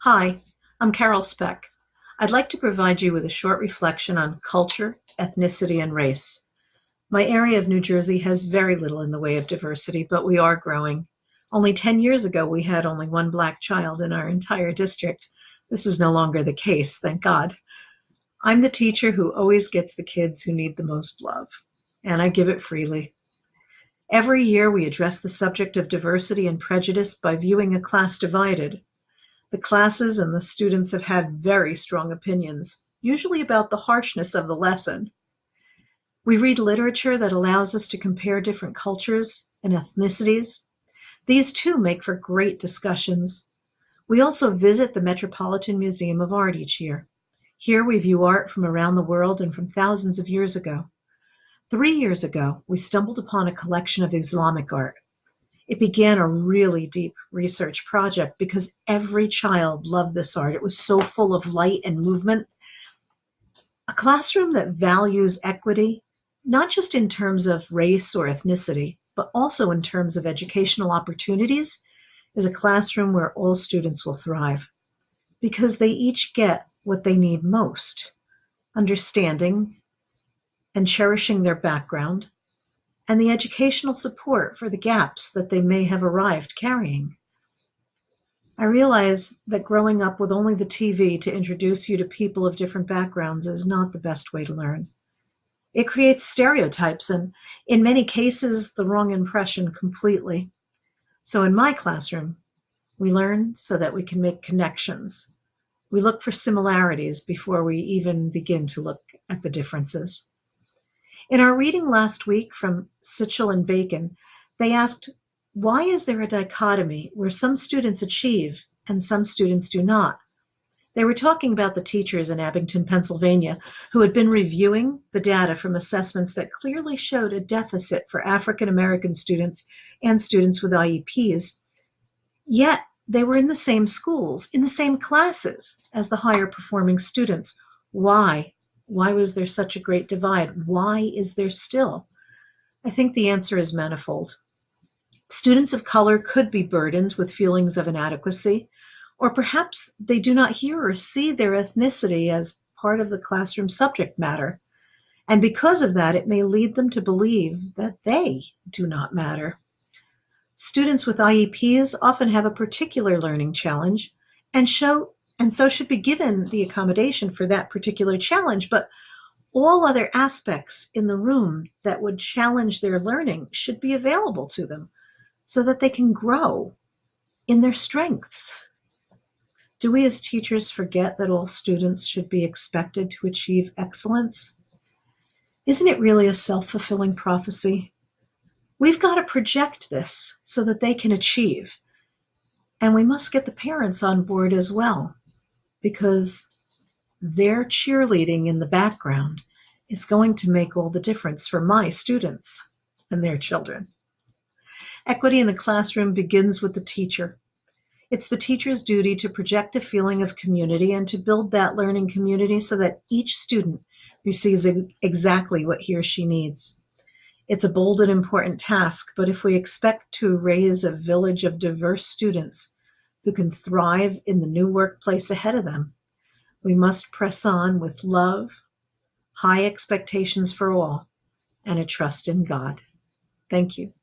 Hi, I'm Carol Speck. I'd like to provide you with a short reflection on culture, ethnicity, and race. My area of New Jersey has very little in the way of diversity, but we are growing. Only 10 years ago, we had only one Black child in our entire district. This is no longer the case, thank God. I'm the teacher who always gets the kids who need the most love, and I give it freely. Every year, we address the subject of diversity and prejudice by viewing a class divided. The classes and the students have had very strong opinions, usually about the harshness of the lesson. We read literature that allows us to compare different cultures and ethnicities. These too make for great discussions. We also visit the Metropolitan Museum of Art each year. Here we view art from around the world and from thousands of years ago. 3 years ago, we stumbled upon a collection of Islamic art. It began a really deep research project because every child loved this art. It was so full of light and movement. A classroom that values equity, not just in terms of race or ethnicity, but also in terms of educational opportunities, is a classroom where all students will thrive because they each get what they need most: understanding and cherishing their background, and the educational support for the gaps that they may have arrived carrying. I realize that growing up with only the TV to introduce you to people of different backgrounds is not the best way to learn. It creates stereotypes and, in many cases, the wrong impression completely. So in my classroom, we learn so that we can make connections. We look for similarities before we even begin to look at the differences. In our reading last week from Sitchell and Bacon, they asked, why is there a dichotomy where some students achieve and some students do not? They were talking about the teachers in Abington, Pennsylvania, who had been reviewing the data from assessments that clearly showed a deficit for African American students and students with IEPs, yet they were in the same schools, in the same classes as the higher performing students. Why? Why was there such a great divide? Why is there still? I think the answer is manifold. Students of color could be burdened with feelings of inadequacy, or perhaps they do not hear or see their ethnicity as part of the classroom subject matter. And because of that, it may lead them to believe that they do not matter. Students with IEPs often have a particular learning challenge and so should be given the accommodation for that particular challenge, but all other aspects in the room that would challenge their learning should be available to them so that they can grow in their strengths. Do we as teachers forget that all students should be expected to achieve excellence? Isn't it really a self-fulfilling prophecy? We've got to project this so that they can achieve. And we must get the parents on board as well, because their cheerleading in the background is going to make all the difference for my students and their children. Equity in the classroom begins with the teacher. It's the teacher's duty to project a feeling of community and to build that learning community so that each student receives exactly what he or she needs. It's a bold and important task, but if we expect to raise a village of diverse students who can thrive in the new workplace ahead of them, we must press on with love, high expectations for all, and a trust in God. Thank you.